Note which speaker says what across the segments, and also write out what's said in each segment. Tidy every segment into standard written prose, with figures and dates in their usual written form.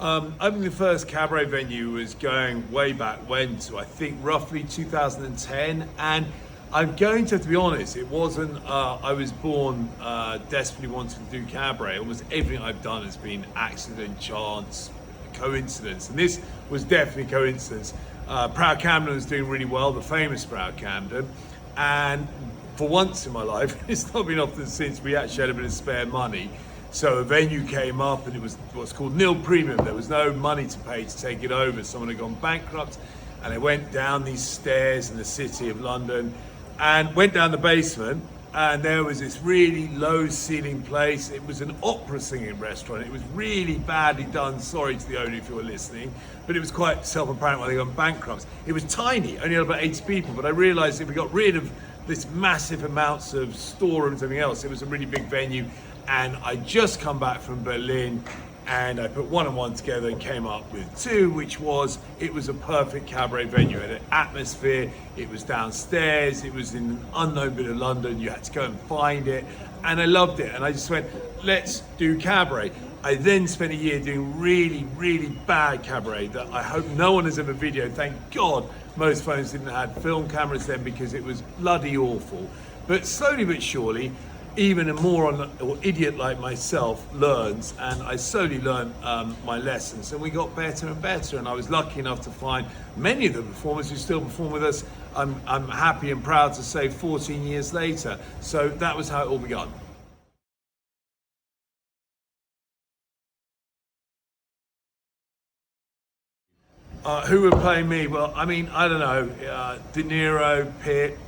Speaker 1: Opening the first cabaret venue was going way back when, to I think roughly 2010, and I'm going to have to be honest, it wasn't, I was born desperately wanting to do cabaret. Almost everything I've done has been accident, chance, coincidence, and this was definitely coincidence. Proud Camden was doing really well, the famous Proud Camden, and for once in my life, it's not been often since, we actually had a bit of spare money. So a venue came up and it was what's called nil premium. There was no money to pay to take it over. Someone had gone bankrupt, and I went down these stairs in the city of London and went down the basement, and there was this really low ceiling place. It was an opera singing restaurant. It was really badly done. Sorry to the owner if you were listening, but it was quite self-apparent why they gone bankrupt. It was tiny, only had about 80 people, but I realized if we got rid of this massive amounts of storerooms and everything else, it was a really big venue. And I just come back from Berlin, and I put one and one together and came up with two, which was, it was a perfect cabaret venue. It had an atmosphere, it was downstairs, it was in an unknown bit of London, you had to go and find it, and I loved it. And I just went, let's do cabaret. I then spent a year doing really, really bad cabaret that I hope no one has ever videoed. Thank God most phones didn't have film cameras then, because it was bloody awful. But slowly but surely, even a moron or idiot like myself learns, and I slowly learned my lessons, and we got better and better. And I was lucky enough to find many of the performers who still perform with us. I'm happy and proud to say 14 years later. So that was how it all began. Who would play me? Well, I mean, I don't know, De Niro, Pitt,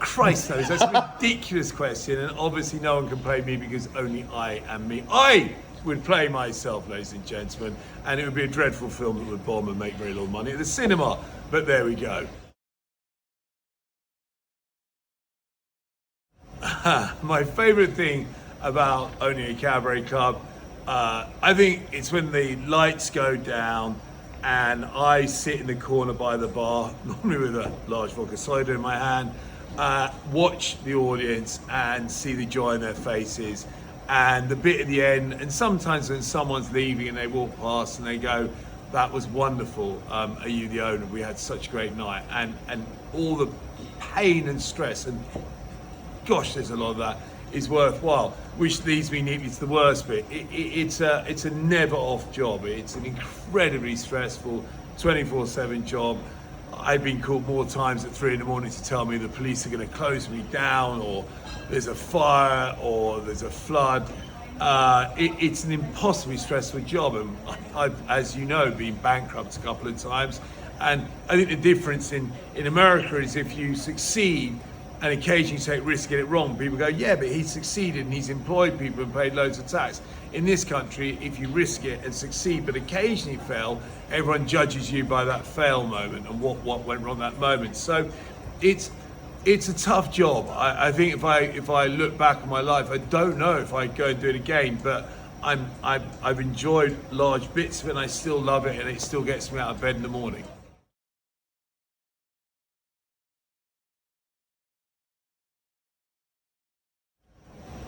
Speaker 1: Christ knows, that's a ridiculous question, and obviously no one can play me because only I am me. I would play myself, ladies and gentlemen, and it would be a dreadful film that would bomb and make very little money at the cinema, but there we go. My favourite thing about owning a cabaret club, I think it's when the lights go down and I sit in the corner by the bar, normally with a large vodka cider in my hand, watch the audience and see the joy in their faces, and the bit at the end, and sometimes when someone's leaving and they walk past and they go, that was wonderful, are you the owner, we had such a great night, and all the pain and stress, and gosh, there's a lot of that, is worthwhile, which leads me neatly to the worst bit. It's a never off job. It's an incredibly stressful 24/7 job. I've been called more times at 3 a.m. to tell me the police are going to close me down, or there's a fire, or there's a flood. It's an impossibly stressful job, and I've, as you know, been bankrupt a couple of times. And I think the difference in America is if you succeed and occasionally take risks, get it wrong, people go, yeah, but he succeeded and he's employed people and paid loads of tax. In this country, if you risk it and succeed but occasionally fail, everyone judges you by that fail moment and what went wrong that moment. So it's a tough job. I think if I look back on my life, I don't know if I'd go and do it again, but I've enjoyed large bits of it, and I still love it, and it still gets me out of bed in the morning.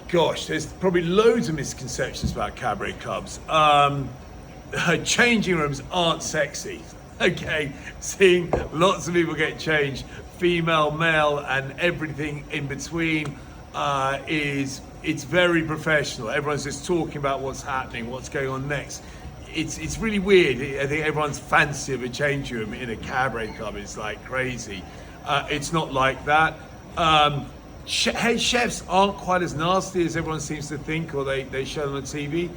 Speaker 1: Gosh, there's probably loads of misconceptions about cabaret clubs. Changing rooms aren't sexy. Okay, seeing lots of people get changed, female, male, and everything in between, it's very professional. Everyone's just talking about what's happening, what's going on next. It's really weird. I think everyone's fancy of a changing room in a cabaret club is like crazy. It's not like that. Head chefs aren't quite as nasty as everyone seems to think, or they show them on TV.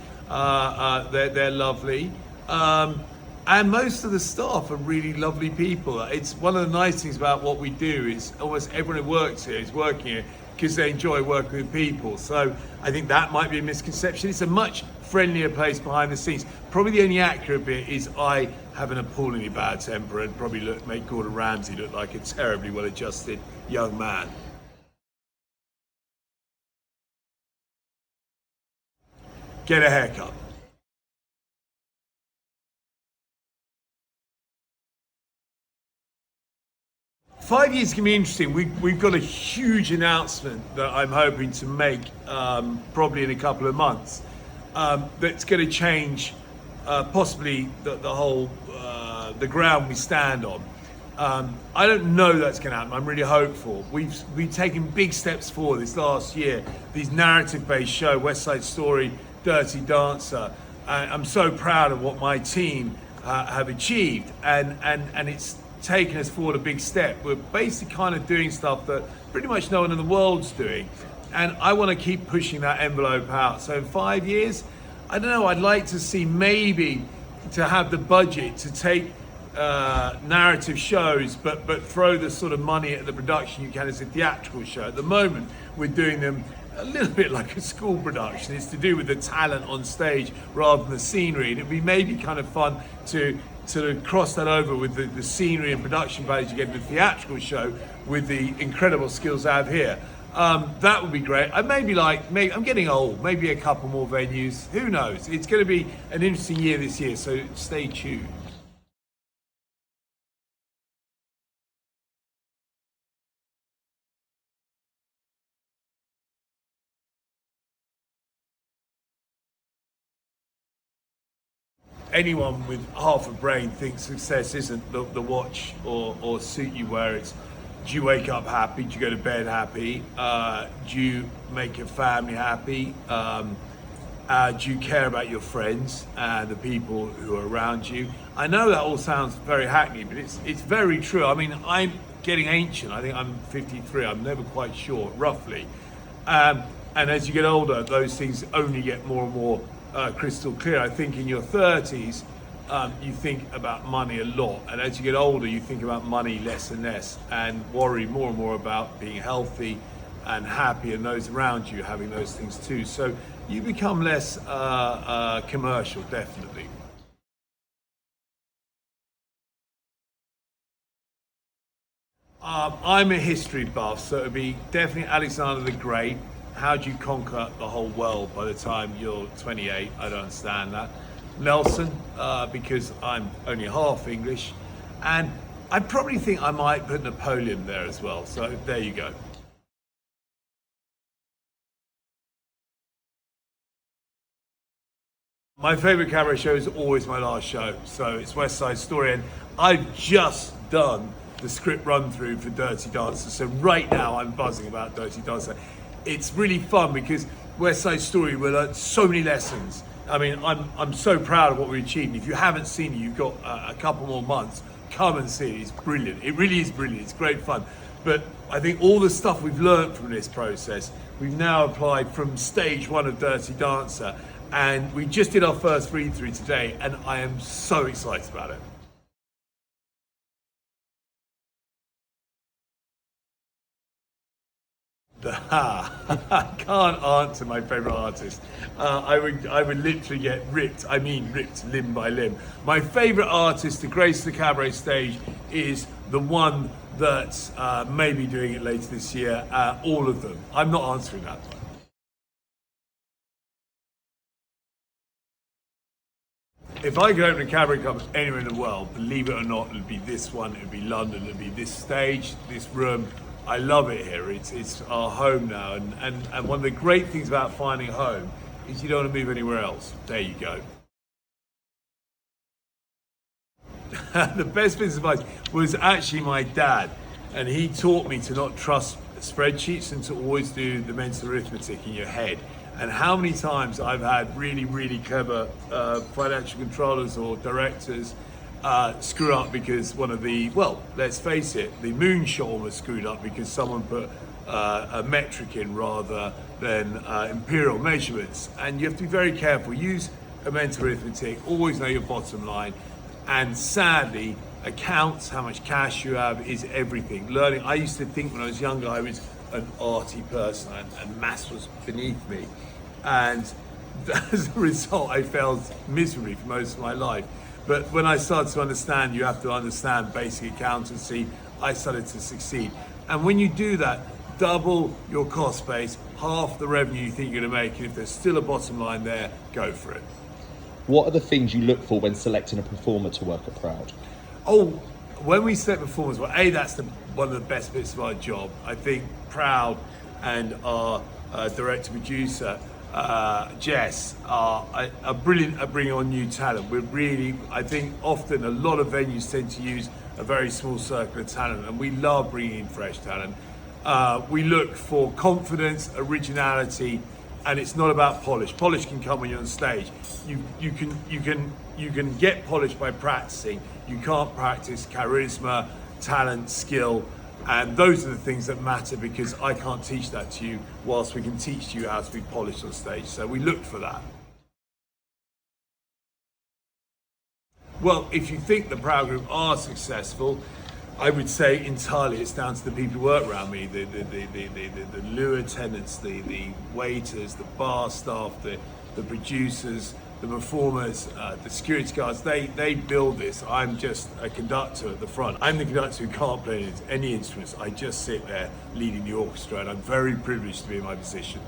Speaker 1: They're lovely. And most of the staff are really lovely people. It's one of the nice things about what we do is almost everyone who works here is working here because they enjoy working with people. So I think that might be a misconception. It's a much friendlier place behind the scenes. Probably the only accurate bit is I have an appallingly bad temper and probably make Gordon Ramsay look like a terribly well-adjusted young man. Get a haircut. 5 years can be interesting. We've got a huge announcement that I'm hoping to make probably in a couple of months that's going to change possibly the whole the ground we stand on. I don't know that's going to happen. I'm really hopeful. We've taken big steps forward this last year. These narrative-based show, West Side Story, Dirty Dancer. I'm so proud of what my team have achieved, and it's taken us forward a big step. We're basically kind of doing stuff that pretty much no one in the world's doing, and I want to keep pushing that envelope out. So in 5 years, I don't know, I'd like to see maybe to have the budget to take narrative shows, but throw the sort of money at the production you can as a theatrical show. At the moment, we're doing them a little bit like a school production. It's to do with the talent on stage rather than the scenery. And it'd be maybe kind of fun to sort of cross that over with the scenery and production value you get in the theatrical show with the incredible skills I have here. That would be great. I maybe I'm getting old, maybe a couple more venues. Who knows? It's going to be an interesting year this year, so stay tuned. Anyone with half a brain thinks success isn't the watch or suit you wear. It's, do you wake up happy? Do you go to bed happy? Do you make your family happy? Do you care about your friends and the people who are around you? I know that all sounds very hackneyed, but it's very true. I mean, I'm getting ancient. I think I'm 53. I'm never quite sure, roughly. And as you get older, those things only get more and more crystal clear. I think in your 30s, you think about money a lot, and as you get older, you think about money less and less, and worry more and more about being healthy and happy, and those around you having those things too. So you become less commercial, definitely. I'm a history buff, so it'd be definitely Alexander the Great. How do you conquer the whole world by the time you're 28? I don't understand that. Nelson, because I'm only half English. And I probably think I might put Napoleon there as well. So there you go. My favorite cabaret show is always my last show. So it's West Side Story. And I've just done the script run through for Dirty Dancer. So right now I'm buzzing about Dirty Dancer. It's really fun because West Side Story, we learned so many lessons. I mean, I'm so proud of what we achieved. If you haven't seen it, you've got a couple more months. Come and see it. It's brilliant. It really is brilliant. It's great fun. But I think all the stuff we've learned from this process, we've now applied from stage one of Dirty Dancer. And we just did our first read through today, and I am so excited about it. I can't answer my favorite artist. I would literally get ripped. I mean, ripped limb by limb. My favorite artist to grace the cabaret stage is the one that may be doing it later this year. All of them. I'm not answering that. If I could open a cabaret club anywhere in the world, believe it or not, it would be this one. It would be London. It would be this stage, this room. I love it here. It's our home now, and one of the great things about finding a home is you don't want to move anywhere else. There you go. The best business advice was actually my dad, and he taught me to not trust spreadsheets and to always do the mental arithmetic in your head. And how many times I've had really, really clever financial controllers or directors screw up because one of the, well, let's face it, the moonshot was screwed up because someone put a metric in rather than imperial measurements. And you have to be very careful. Use a mental arithmetic, always know your bottom line. And sadly, accounts, how much cash you have is everything. Learning, I used to think when I was younger, I was an arty person and maths was beneath me. And as a result, I failed miserably for most of my life. But when I started to understand, you have to understand basic accountancy, I started to succeed. And when you do that, double your cost base, half the revenue you think you're gonna make, and if there's still a bottom line there, go for it.
Speaker 2: What are the things you look for when selecting a performer to work at Proud?
Speaker 1: Oh, when we select performers, well, that's one of the best bits of our job. I think Proud and our director-producer Jess are brilliant at bringing on new talent. We're really, I think often a lot of venues tend to use a very small circle of talent, and we love bringing in fresh talent. We look for confidence, originality, and it's not about polish. Polish can come when you're on stage. You can get polish by practicing. You can't practice charisma, talent, skill, and those are the things that matter, because I can't teach that to you, whilst we can teach you how to be polished on stage. So we look for that. Well, if you think the Proud Group are successful, I would say entirely it's down to the people who work around me, the loo attendants, the waiters, the bar staff, the producers, the performers, the security guards. They build this. I'm just a conductor at the front. I'm the conductor who can't play any instruments. I just sit there leading the orchestra, and I'm very privileged to be in my position.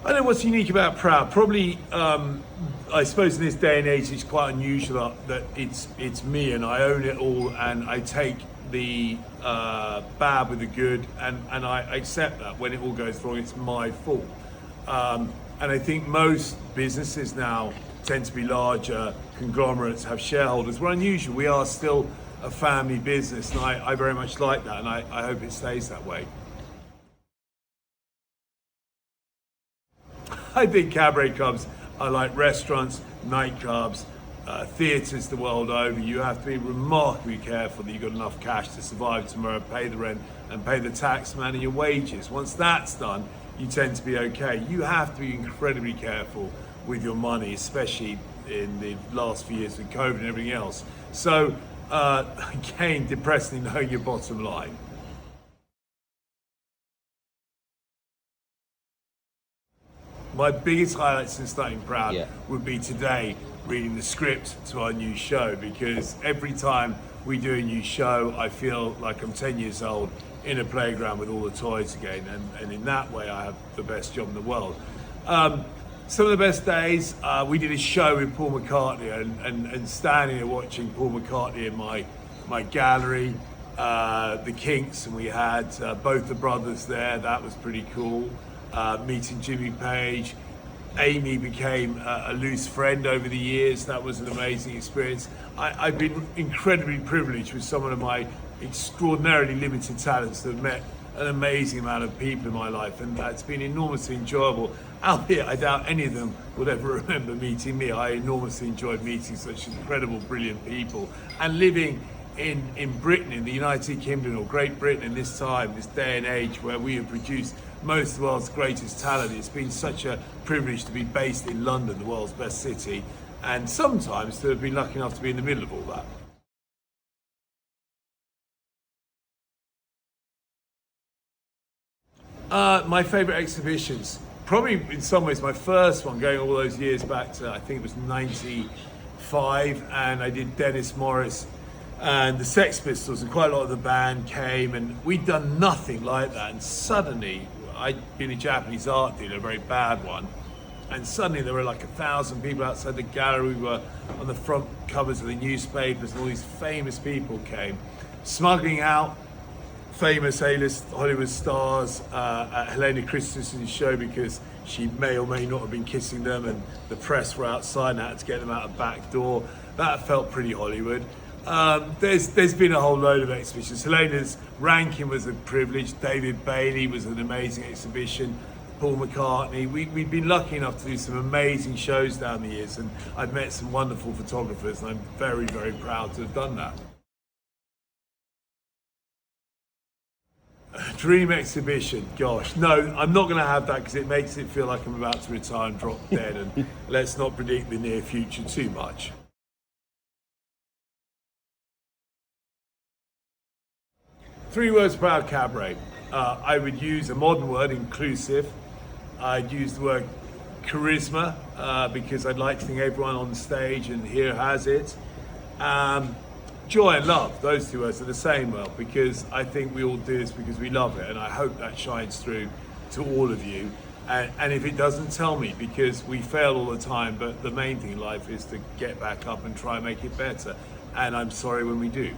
Speaker 1: I don't know what's unique about Proud. Probably, I suppose in this day and age, it's quite unusual that it's me and I own it all, and I take the bad with the good, and I accept that when it all goes wrong, it's my fault. And I think most businesses now tend to be larger conglomerates, have shareholders. We're unusual. We are still a family business, and I very much like that, and I hope it stays that way. I think cabaret clubs are like restaurants, nightclubs, theatres the world over. You have to be remarkably careful that you've got enough cash to survive tomorrow, pay the rent and pay the tax man and your wages. Once that's done, you tend to be okay. You have to be incredibly careful with your money, especially in the last few years with COVID and everything else. So again, depressingly knowing your bottom line. My biggest highlight since starting Proud would be today reading the script to our new show, because every time we do a new show, I feel like I'm 10 years old in a playground with all the toys again, and in that way I have the best job in the world. Some of the best days, we did a show with Paul McCartney, and standing there watching Paul McCartney in my gallery, the Kinks, and we had both the brothers there. That was pretty cool. Meeting Jimmy Page. Amy became a loose friend over the years. That was an amazing experience. I've been incredibly privileged with some of my extraordinarily limited talents that have met an amazing amount of people in my life, and that's been enormously enjoyable. Albeit I doubt any of them would ever remember meeting me. I enormously enjoyed meeting such incredible, brilliant people, and living in Britain, in the United Kingdom or Great Britain in this time, this day and age where we have produced most of the world's greatest talent. It's been such a privilege to be based in London, the world's best city, and sometimes to have been lucky enough to be in the middle of all that. My favourite exhibitions, probably in some ways my first one, going all those years back to, I think it was 95, and I did Dennis Morris and the Sex Pistols, and quite a lot of the band came, and we'd done nothing like that, and suddenly, I'd been a Japanese art dealer, a very bad one, and suddenly there were like 1,000 people outside the gallery. We were on the front covers of the newspapers, and all these famous people came, smuggling out famous A-list Hollywood stars at Helena Christensen's show, because she may or may not have been kissing them, and the press were outside and I had to get them out a back door. That felt pretty Hollywood. There's been a whole load of exhibitions. Helena's ranking was a privilege. David Bailey was an amazing exhibition. Paul McCartney. We've been lucky enough to do some amazing shows down the years, and I've met some wonderful photographers, and I'm very, very proud to have done that. Dream exhibition, gosh, no, I'm not going to have that, because it makes it feel like I'm about to retire and drop dead, and let's not predict the near future too much. Three words about Cabaret. I would use a modern word, inclusive. I'd use the word charisma, because I'd like to think everyone on the stage and here has it. Joy and love, those two words are the same, well, because I think we all do this because we love it, and I hope that shines through to all of you. And if it doesn't, tell me, because we fail all the time, but the main thing in life is to get back up and try and make it better. And I'm sorry when we do.